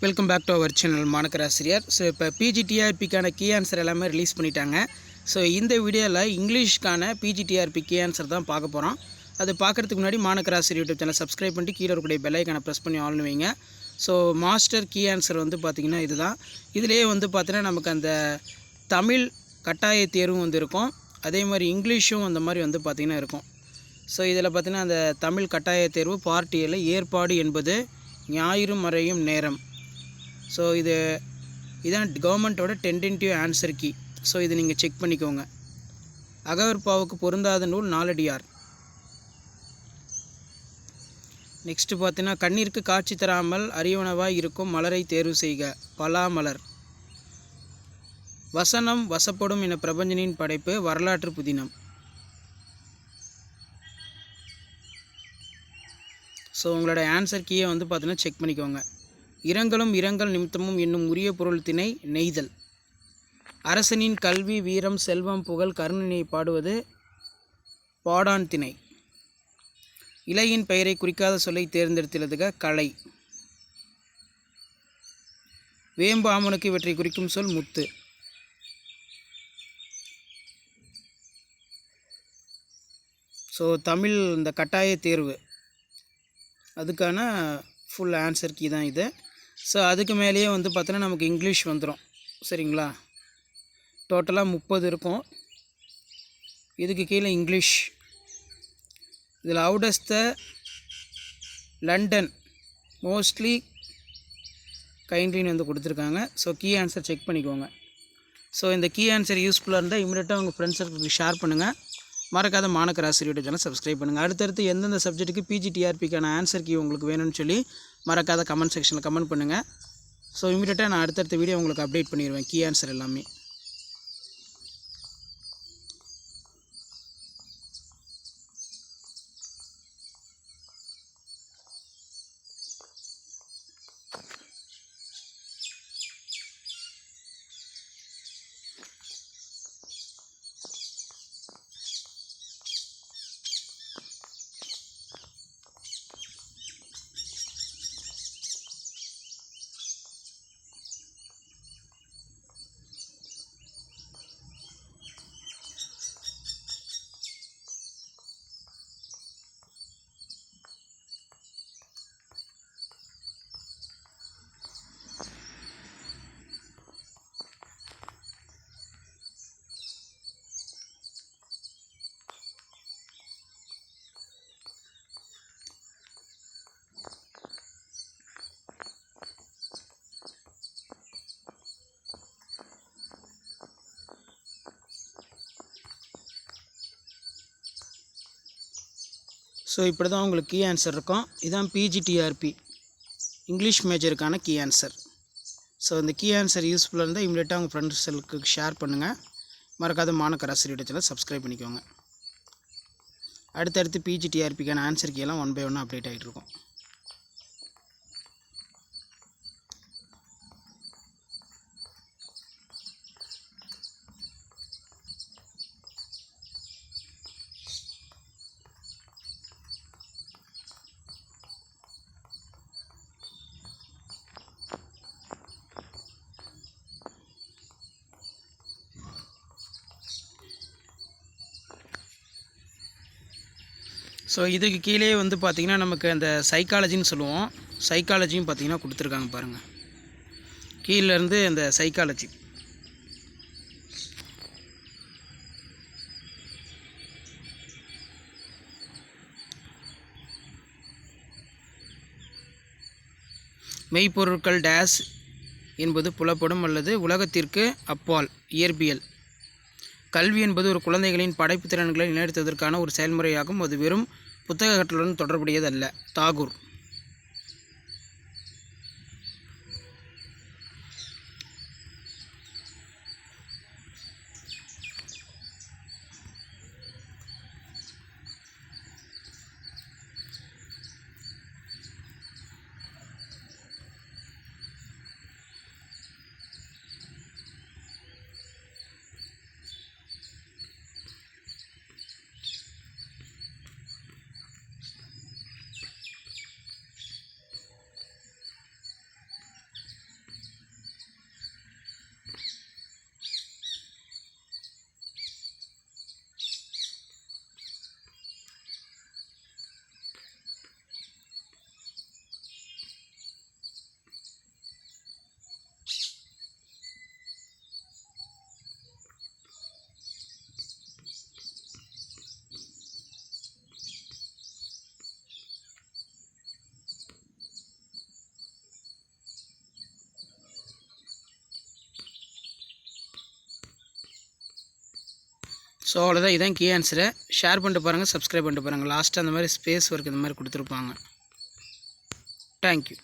Welcome back to our channel மாணக்கராசிரியர். So இப்போ பிஜிடிஆர்பிக்கான கீ ஆன்சர் எல்லாமே ரிலீஸ் பண்ணிட்டாங்க. ஸோ இந்த வீடியோவில் இங்கிலீஷ்க்கான பிஜிடிஆர்பி கீ ஆன்சர் தான் பார்க்க போகிறோம். அது பார்க்குறதுக்கு முன்னாடி மாணக்கராசிரியர் யூடியூப் சேனல் சப்ஸ்கிரைப் பண்ணிட்டு கீழே இருக்கக்கூடிய பெல் ஐக்கானை ப்ரெஸ் பண்ணி ஆல்னு வைங்க. ஸோ மாஸ்டர் கீ ஆன்சர் வந்து பார்த்திங்கன்னா இதுதான். இதிலே வந்து பார்த்தீங்கன்னா நமக்கு அந்த தமிழ் கட்டாய தேர்வும் வந்து இருக்கும், அதே மாதிரி இங்கிலீஷும் அந்த மாதிரி வந்து பார்த்திங்கன்னா இருக்கும். ஸோ இதில் பார்த்திங்கன்னா அந்த தமிழ் கட்டாய தேர்வு பார்ட் ஏல ஏற்பாடு என்பது ஞாயிறு மறையும் நேரம். ஸோ இதான் கவர்மெண்ட்டோட டென்டேட்டிவ் ஆன்சர் கீ. ஸோ இது நீங்கள் செக் பண்ணிக்கோங்க. அகவற்பாவுக்கு பொருந்தாத நூல் நாலடியார். நெக்ஸ்ட்டு பார்த்தீங்கன்னா கண்ணிற்கு காட்சி தராமல் அரியவனவாய் இருக்கும் மலரை தேர்வு செய்க. பலாமலர். வசனம் வசப்படும் என பிரபஞ்சனின் படைப்பு வரலாற்று புதினம். ஸோ உங்களோட ஆன்சர் கீயை வந்து பார்த்தீங்கன்னா செக் பண்ணிக்கோங்க. இரங்கலும் இரங்கல் நிமித்தமும் என்னும் உரிய பொருள் திணை நெய்தல். அரசனின் கல்வி வீரம் செல்வம் புகழ் கருணையை பாடுவது பாடான் திணை. இலையின் பெயரை குறிக்காத சொல்லை தேர்ந்தெடுத்துள்ளதுக கலை. வேம்பு ஆமனுக்கு இவற்றை குறிக்கும் சொல் முத்து. ஸோ தமிழ் இந்த கட்டாய தேர்வு அதுக்கான ஃபுல் ஆன்சர் கீ தான் இது. ஸோ அதுக்கு மேலேயே வந்து பார்த்தோன்னா நமக்கு இங்கிலீஷ் வந்துடும். சரிங்களா, டோட்டலாக 30 இருக்கும். இதுக்கு கீழே இங்கிலீஷ். இதில் out of the London mostly கைண்ட்லின்னு வந்து கொடுத்துருக்காங்க. ஸோ கீ ஆன்சர் செக் பண்ணிக்கோங்க. ஸோ இந்த கீ ஆன்சர் யூஸ்ஃபுல்லாக இருந்தால் இமீடியட்டாக உங்கள் ஃப்ரெண்ட்ஸ் சர்க்கிளுக்கு ஷேர் பண்ணுங்கள். மறக்காத மாணக்கராசிரியர் யூடியூப் சேனல் சப்ஸ்கிரைப் பண்ணுங்கள். அடுத்தடுத்து எந்தெந்த சப்ஜெக்ட்டுக்கு பிஜிடிஆர்பிக்கான ஆன்சர் கீ உங்களுக்கு வேணும்னு சொல்லி மறக்காத கமெண்ட் செக்ஷனில் கமெண்ட் பண்ணுங்கள். ஸோ இமீடியட்டாக நான் அடுத்தடுத்த வீடியோ உங்களுக்கு அப்டேட் பண்ணிடுவேன் கீ ஆன்சர் எல்லாமே. ஸோ இப்படி தான் உங்களுக்கு கீ ஆன்சர் இருக்கும். இதுதான் பிஜிடிஆர்பி இங்கிலீஷ் மேஜருக்கான கீ ஆன்சர். ஸோ இந்த கீ ஆன்சர் யூஸ்ஃபுல்லாக இருந்தால் இமீடியட்டாக உங்கள் ஃப்ரெண்ட்ஸுக்கு ஷேர் பண்ணுங்கள். மறக்காத மாணக்கராசிரியர் சேனல் சப்ஸ்கிரைப் பண்ணிக்கோங்க. அடுத்தடுத்து பிஜிடிஆர்பிக்கான ஆன்சர் கீயெல்லாம் 1 by 1 அப்டேட் ஆகிட்டு இருக்கும். ஸோ இதுக்கு கீழே வந்து பார்த்திங்கன்னா நமக்கு அந்த சைக்காலஜின்னு சொல்லுவோம். சைக்காலஜியும் பார்த்திங்கன்னா கொடுத்துருக்காங்க பாருங்கள். கீழேருந்து அந்த சைக்காலஜி. மெய்ப்பொருட்கள் டேஸ் என்பது புலப்படும் அல்லது உலகத்திற்கு அப்பால் இயற்பியல். கல்வி என்பது ஒரு குழந்தைகளின் படைப்பு திறன்களை நிலைநிறுத்துவதற்கான ஒரு செயல்முறையாகும். அது வெறும் புத்தக கற்றலுடன் தொடர்புடையதல்ல. தாகூர். ஸோ அவ்வளோதான், இதான் கீ ஆன்சரை. ஷேர் பண்ணிட்டு பாருங்கள், சப்ஸ்கிரைப் பண்ணிட்டு பாருங்கள். லாஸ்ட்டு அந்த மாதிரி ஸ்பேஸ் ஒர்க் இந்த மாதிரி கொடுத்துருப்பாங்க. தேங்க்யூ.